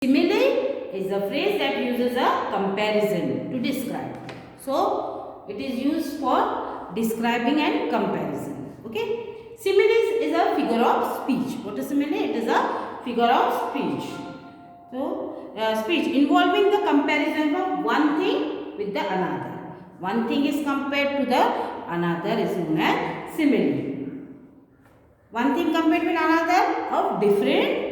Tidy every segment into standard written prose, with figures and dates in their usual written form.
Simile is a phrase that uses a comparison to describe. So it is used for describing and comparison. Okay. Simile is a figure of speech. What is simile? It is a figure of speech. So speech involving the comparison of one thing with the another. One thing is compared to the another is known as simile. One thing compared with another of different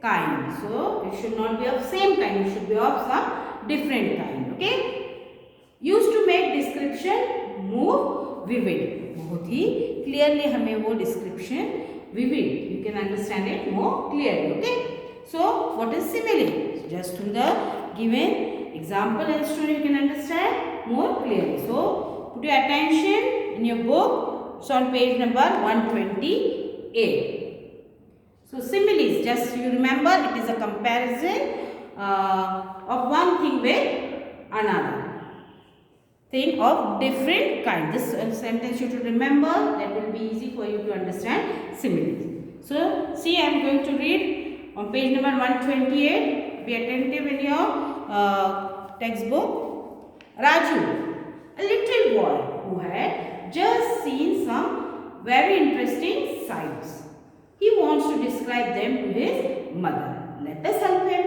kind. So it should not be of same kind, it should be of some different kind. Okay. Used to make description more vivid. बहुत ही clearly हमें वो description vivid. You can understand it more clearly. Okay. So what is simile? Just to the given example and story you can understand more clearly. So put your attention in your book. It's on page number 128. So similes, just you remember, it is a comparison of one thing with another thing of different kind. This sentence you should remember, that will be easy for you to understand similes. So see, I am going to read on page number 128. Be attentive in your textbook. Raju, a little boy who had just seen some very interesting sights. He wants to describe them to his mother. Let us help him.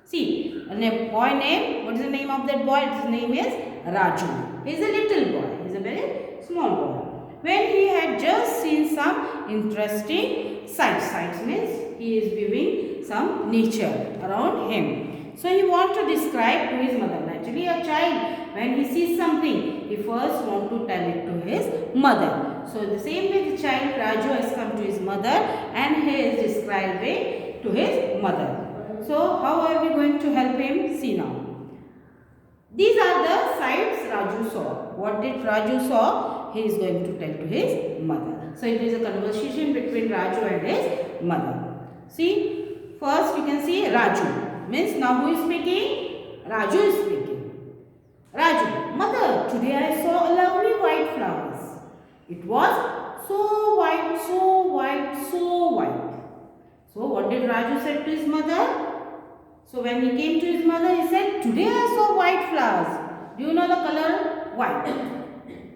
See, a boy name, what is the name of that boy? His name is Raju. He is a little boy. He is a very small boy. When he had just seen some interesting sights. Sights means he is viewing some nature around him. So he wants to describe to his mother. Naturally, a child, when he sees something, he first wants to tell it to his mother. So the same way the child Raju has come to his mother and he is describing to his mother. So how are we going to help him? See now. These are the sights Raju saw. What did Raju saw? He is going to tell to his mother. So it is a conversation between Raju and his mother. See, first you can see Raju. Means now who is speaking? Raju is speaking. Raju, mother, today I saw a lovely white flowers. It was so white, so white, so white. So what did Raju say to his mother? So when he came to his mother, he said, today I saw white flowers. Do you know the color? White.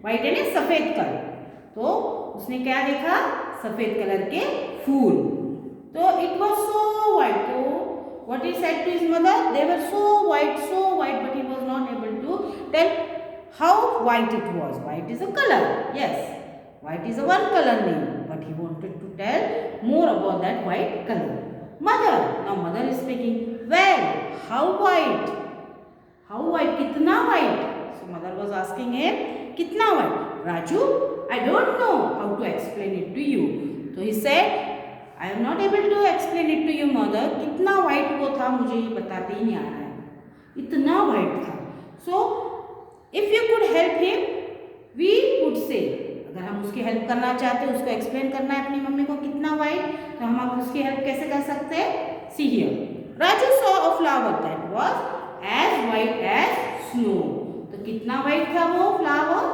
White यानी सफेद colour. तो उसने क्या देखा? सफेद colour के फूल. तो it was so white. तो what he said to his mother? They were so white, but he was not able to tell how white it was. White is a color. Yes. White is a one color name, but he wanted to tell more about that white color. Mother, now mother is speaking. Well, how white? How white? Kitna white? So mother was asking him, kitna white? Raju, I don't know how to explain it to you. So he said, I am not able to explain it to you, mother. Kitna white वो था मुझे ये बताते ही नहीं आ रहा है. इतना white था. So if you could help him, we could say. अगर हम उसकी हेल्प करना चाहते हैं, उसको एक्सप्लेन करना है अपनी मम्मी को कितना वाइट, तो हम उसकी हेल्प कैसे कर सकते हैं? See here, Raju saw a flower that was as white as snow. तो कितना वाइट था वो फ्लावर?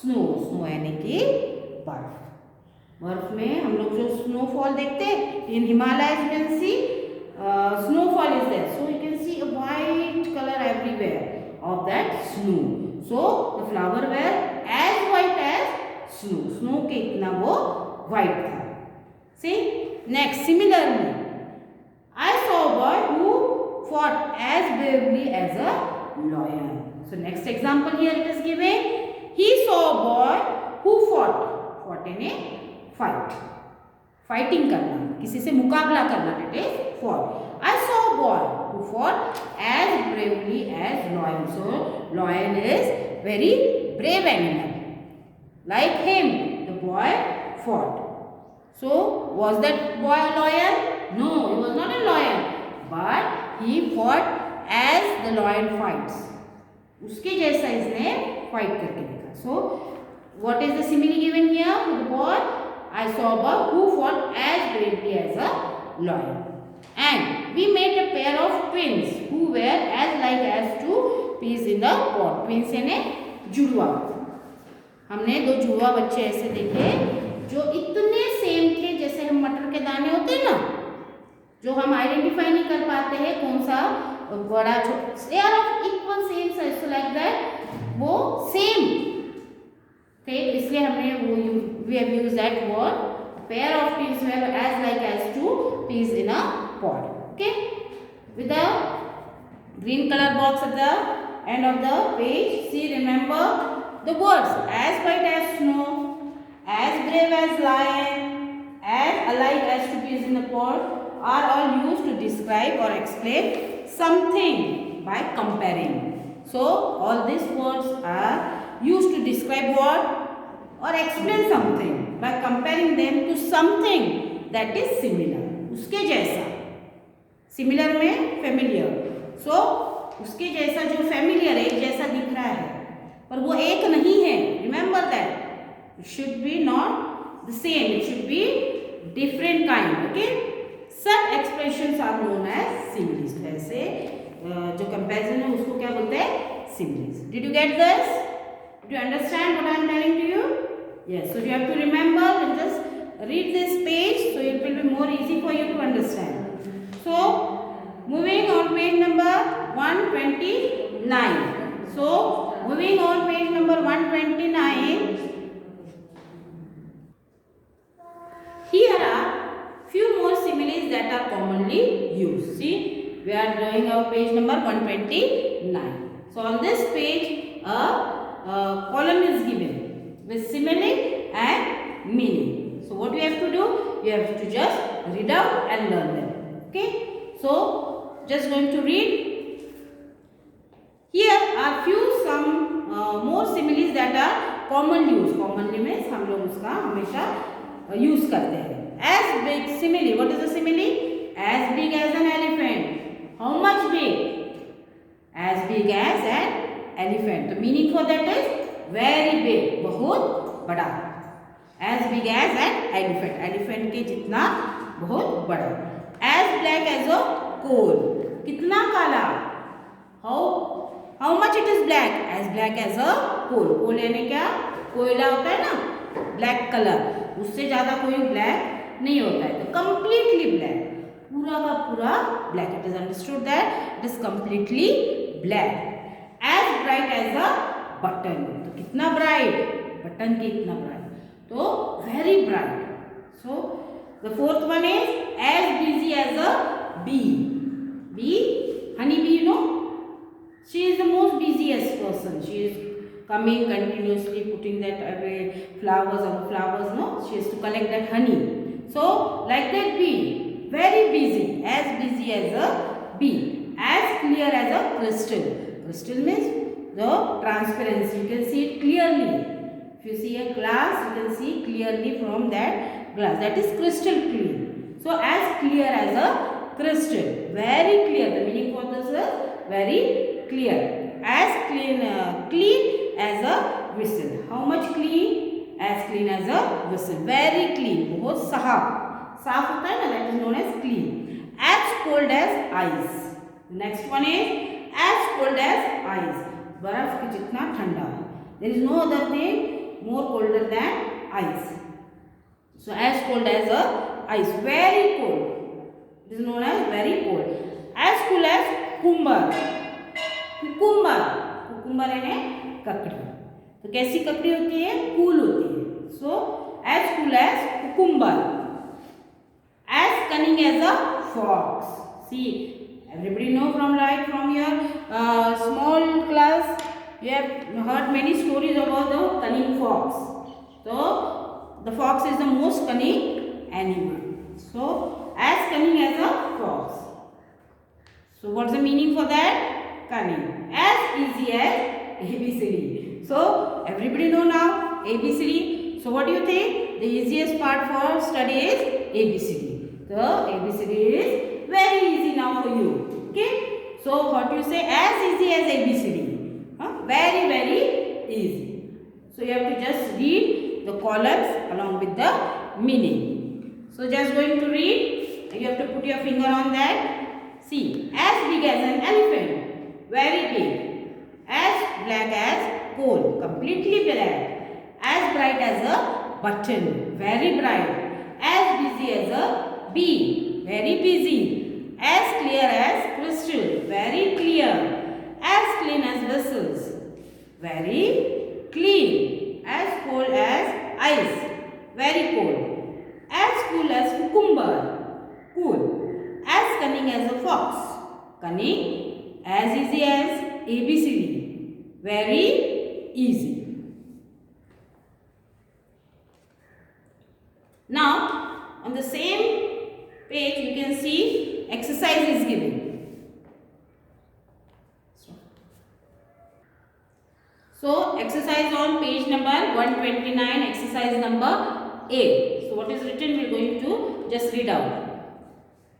स्नो. स्नो यानी कि बर्फ. बर्फ में हम लोग जो स्नोफॉल देखते हैं in Himalaya, you can see snowfall is there. So you can see a white color everywhere of that snow. So the flower were as white as snow. Snow के इतना वो white था. See next, similarly, I saw a boy who fought as bravely as a lion. So next example here it is given. He saw a boy who fought. Fought in a fight. Fighting करना, किसी से मुकाबला करना, that is fought. I saw a boy who fought as bravely as lion. So lion is very brave animal. Like him, the boy fought. So was that boy a lion? No, he was not a lion. But he fought as the lion fights. उसके जैसा इसने fight करके देखा. So what is the simile given here for the boy? I saw a boy who fought as bravely as a lion. And we made a pair of twins who were as like as two peas in the pod. Twins यानी जुड़वा. हमने दो जुड़वा बच्चे ऐसे देखे जो इतने सेम थे जैसे हम मटर के दाने होते हैं ना, जो हम आइडेंटिफाई नहीं कर पाते हैं कौन सा बड़ा छोटा, they are of equal same size, so like that वो सेम थे, इसलिए हमने वो we have used that word pair of peas were as like as two peas in a pod. Okay, with the green color box at the end of the page, see, remember the words as white as snow, as brave as lion, as alike as two peas in a pod are all used to describe or explain something by comparing. So all these words are used to describe what or explain something by comparing them to something that is similar. उसके जैसा, similar में familiar, so उसके जैसा जो familiar है, एक जैसा दिख रहा है पर वो एक नहीं है. Remember that it should be not the same, it should be different kind. Okay, such expressions are known as similes. वैसे जो comparison है उसको क्या बोलते हैं? Similes. Did you get this? Do you understand what I am telling to you? Yes. So you have to remember and just read this page, so it will be more easy for you to understand. So moving on page number 129. So moving on page number 129. Here are few more similes that are commonly used. See, we are drawing our page number 129. So on this page a column is given with simile and meaning. So what you have to do? You have to just read out and learn them. Okay. So just going to read. Here are few some more similes that are commonly used. Commonly means हम लोग उसका हमेशा use करते हैं. As big simile. What is the simile? As big as an elephant. How much big? As big as an elephant. The meaning for that is very big, बहुत बड़ा. As big as an elephant, elephant के जितना बहुत बड़ा. As black as a coal, कितना काला. How much it is black? As black as a coal. coal यानी क्या? कोयला होता है ना, black color. उससे ज़्यादा कोई black नहीं होता है. तो completely black, पूरा का पूरा black. It is understood that it is completely black. As bright as a button. तो कितना ब्राइट, बटन के इतना ब्राइट, तो very bright. So the fourth one is as busy as a bee. Bee, honey bee, you know, she is the most busiest person. She is coming continuously, putting that away flowers on flowers, no, she has to collect that honey. So like that bee, very busy as a bee. As clear as a crystal. Crystal means the transparency, you can see it clearly. If you see a glass, you can see clearly from that glass. That is crystal clear. So as clear as a crystal, very clear. The meaning for this is very clear. As clean as a whistle. How much clean? As clean as a whistle. Very clean. बहुत साफ होता है ना, that is known as clean. As cold as ice. The next one is as cold as ice. बर्फ के जितना ठंडा. There is no other thing more colder than ice. So as cold as a ice, very cold. It is known as very cold. As cool as cucumber. Cucumber यानी ककड़ी. तो कैसी ककड़ी होती है? कूल होती है. So as cool as cucumber. As cunning as a fox. See, everybody know from your small class, you have heard many stories about the cunning fox. So the fox is the most cunning animal. So as cunning as a fox. So what's the meaning for that? Cunning. As easy as ABCD. So everybody know now ABCD. So what do you think? The easiest part for study is ABCD. The ABCD is very easy now for you. Okay, so what you say? As easy as ABCD. Very easy. So you have to just read the columns along with the meaning. So just going to read, you have to put your finger on that. See, as big as an elephant, very big. As black as coal, completely black. As bright as a button, very bright. As busy as a bee, very busy. as clear as crystal, very clear, as clean as vessels, very clean, as cold as ice, very cold, as cool as cucumber, cool, as cunning as a fox, cunning, as easy as ABCD, very easy. Now on the same page you can see exercise is given. So exercise on page number 129, exercise number A. So what is written we are going to just read out.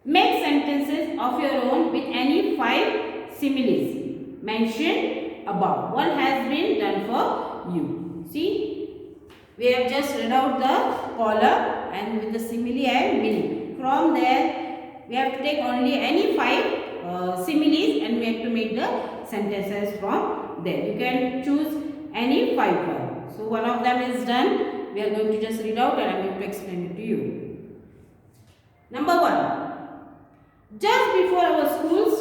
Make sentences of your own with any 5 similes mentioned above. One has been done for you. See, we have just read out the column and with the simile and meaning. From there we have to take only any 5 similes and we have to make the sentences from there. You can choose any 5 words. So one of them is done. We are going to just read out and I am going to explain it to you. Number 1. Just before our school's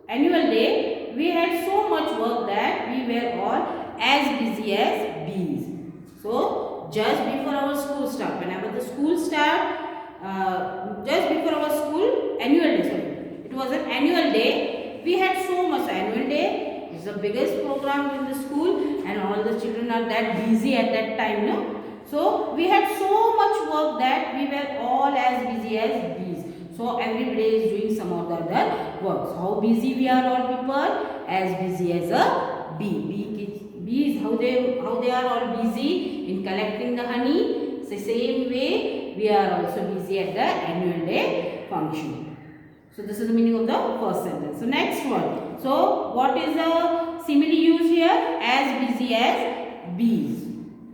annual day, we had so much work that we were all as busy as bees. So just before our school start, whenever the school start, just before our school annual day, sorry, it was an annual day. We had so much. Annual day is the biggest program in the school and all the children are that busy at that time, no? So we had so much work that we were all as busy as bees. So everybody is doing some or the other works. How busy we are all people? As busy as a bee. Bees, how they are all busy in collecting the honey. So same way we are also busy at the annual day function. So this is the meaning of the first sentence. So next one. So what is the simile used here? As busy as bees.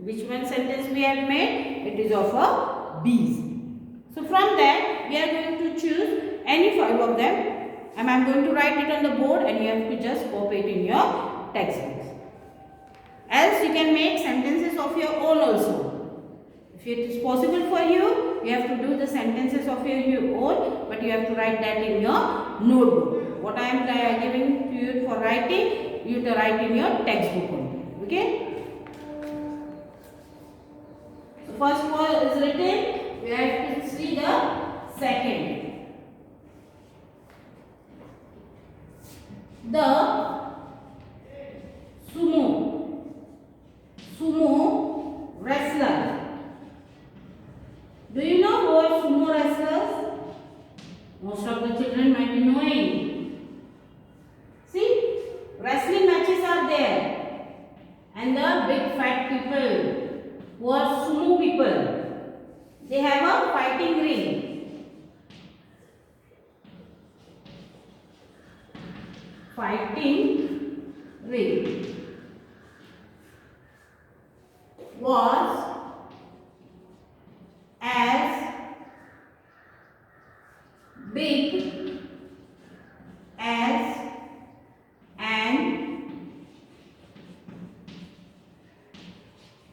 Which one sentence we have made? It is of a bees. So from that we are going to choose any 5 of them and I am going to write it on the board and you have to just copy it in your textbooks. Else you can make sentences of your own also. If it is possible for you, you have to do the sentences of your own, but you have to write that in your notebook. What I am giving to you for writing, you have to write in your textbook only. Okay? So first one is written, we have to see the second. The sumo wrestler. Do you know who are sumo wrestlers? Most of the children might be knowing. See, wrestling matches are there and the big fat people who are sumo people, they have a fighting ring. Fighting ring was as big as an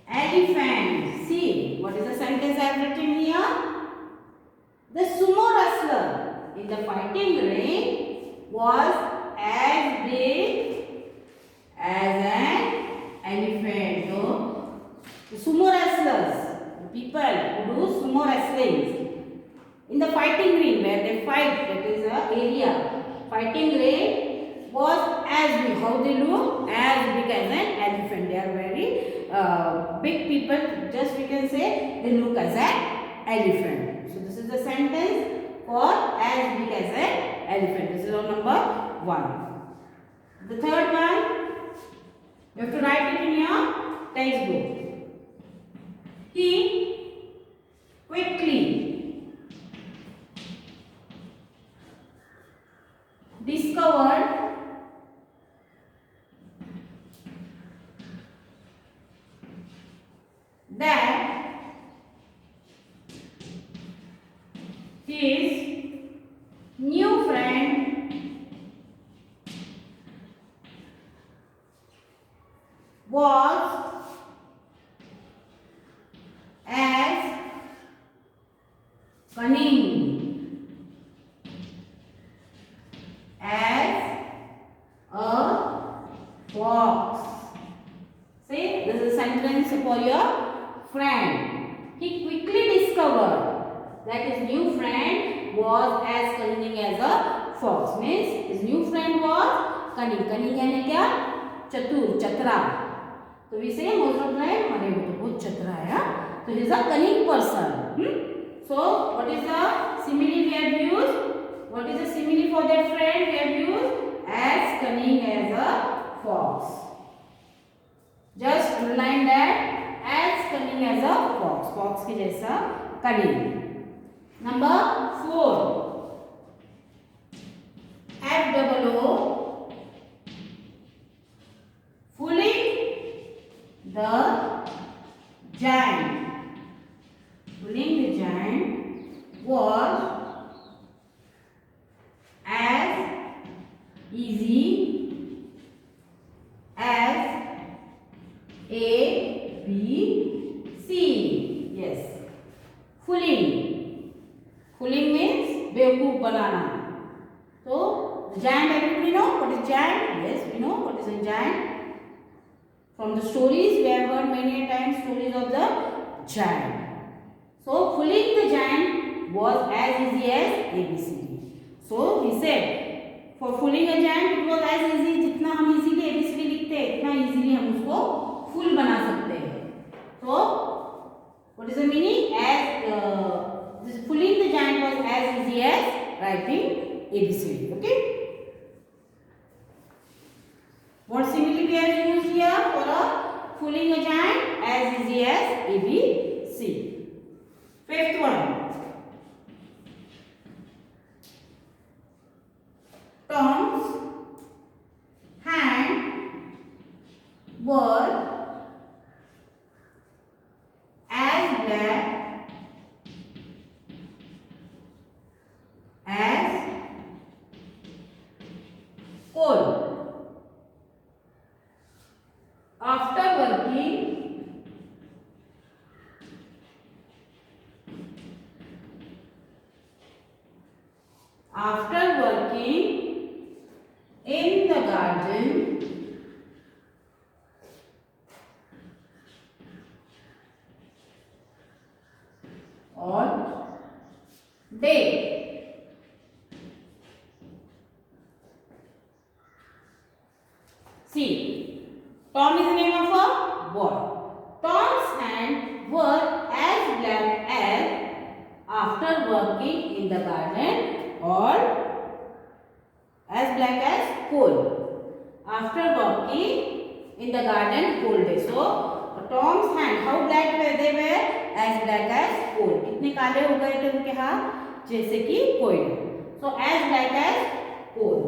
elephant. See, what is the sentence I have written here? The sumo wrestler in the fighting ring was as big as an elephant. So, the sumo wrestlers, the people who do sumo wrestling in the fighting ring where they fight, that is a area. Fighting ring was as big. How they look? As big as an elephant. They are very big people. Just we can say they look as an elephant. So this is the sentence for as big as an elephant. This is our number 1. The third one, you have to write it in your textbook. He quickly discovered that his new friend was as cunning fox. Say, this is a sentence for your friend. He quickly discovered that his new friend was as cunning as a fox. Means his new friend was cunning. Cunning यानी क्या? चतुर, Chatra. So we say most of the time, अरे वो तो बहुत चतरा है. So he is a cunning person. So what is the simile we have used? What is the simile for that friend we have used? As cunning as a fox. Just underline that, as cunning as a fox. Fox के जैसा cunning. Number 4. FOO, fooling the giant. Fooling the giant was as easy as A, B, C. Yes. Fooling. Fooling means बेवकूफ बनाना. So the giant, everybody know what is giant? Yes, we know what is a giant. From the stories we have heard many times stories of the giant. So fooling the giant was as easy as ABCD. So he said for fooling a giant it was as easy, जितना हम easily ABCD लिखते हैं इतना easily हम उसको full बना सकते हैं. So what is the meaning? As this fooling the giant was as easy as writing ABCD. Okay. What simile we have used here for a fooling a giant? As easy as ABC. Fifth one. Tom's hand were as black as coal. After working in the garden all day. See, Tom is the name of a boy. Tom's hands were as black as after working in the garden or as black as coal. After working in the garden whole day. So Tom's hand, how black were they? Were as black as coal. कितने काले हो गए थे उनके हाथ जैसे कि कोयला. So as black as coal.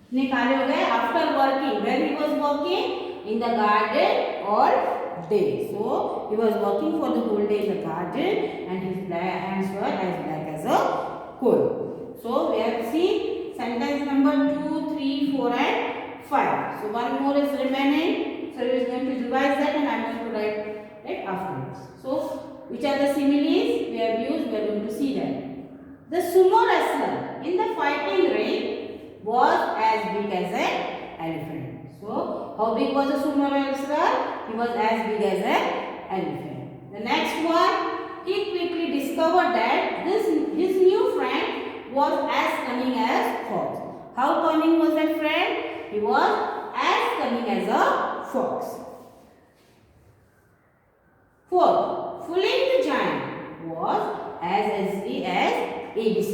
कितने काले हो गए after working. When he was working in the garden all day. So he was working for the whole day in the garden and his hands were as black as a coal. So we have seen sentence number 2, 3, 4 and 5. So one more is remaining. So we are going to revise that and I am going to write it afterwards. So which are the similes we have used? We are going to see that. The sumo wrestler in the fighting ring was as big as an elephant. So how big was the sumo wrestler? He was as big as an elephant. The next one, he quickly discovered that his new friend was as cunning as fox. How cunning was that friend? He was as cunning as a fox. Fourth, fooling the giant was as easy as ABC.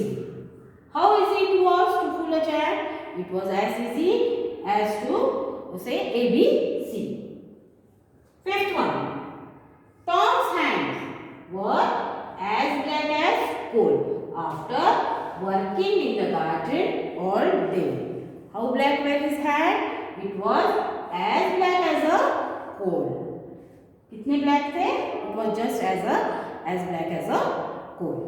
How easy it was to fool a giant? It was as easy as to say ABC. Fifth one, Tom's hands were as black as coal after working in the garden all day. How black were his hands? It was as black as a coal. कितने black थे? It was just as black as a coal.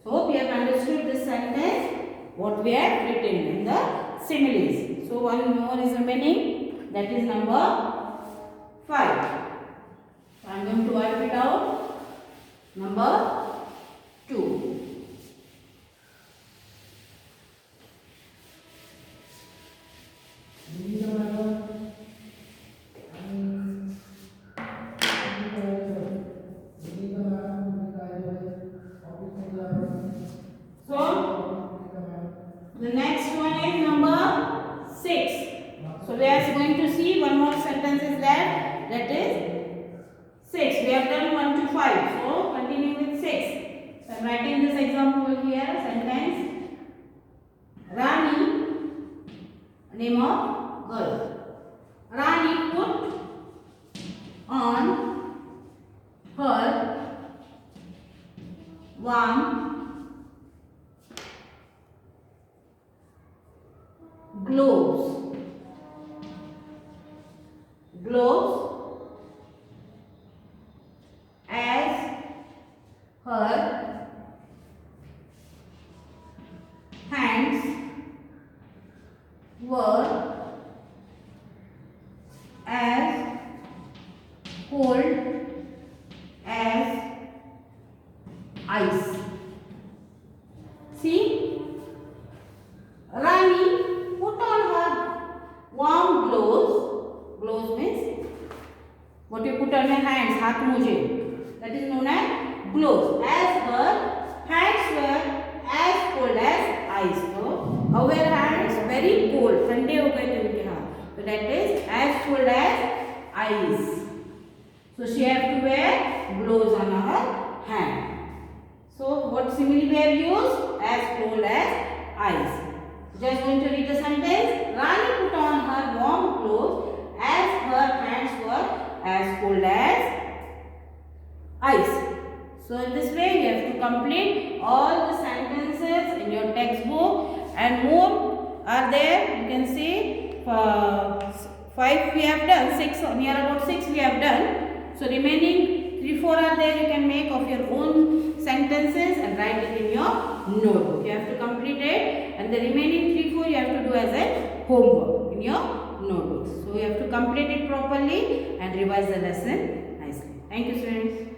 So hope you have understood this sentence. What we have written in the similes. So one more is remaining. That is number 5. So I am going to wipe it out. Number 2. sentence is left? That is 6. We have done 1 to 5. So continue with 6. So I am writing this example here. Sentence. Rani, name of girl. Rani put on her warm gloves. As her hands were as cold as ice. See, Rani put on her warm gloves. Gloves means what you put on your hands, हाथ मोजे. That is known as gloves. As her hands were as cold as ice. So our hands very cold. ठंडे हो गए थे उनके हाथ. So that is as cold as ice. So she have to wear gloves on her hand. So what simile we have used? As cold as ice. Just going to read the sentence. Rani put on her warm clothes as her hands were as cold as ice. So in this way you have to complete all the sentences in your textbook, and more are there. You can see 5 we have done, 6 near about 6 we have done. So remaining 3-4 are there. You can make of your own sentences and write it in your notebook. You have to complete it, and the remaining 3-4 you have to do as a homework in your notebooks. So you have to complete it properly and revise the lesson nicely. Thank you, students.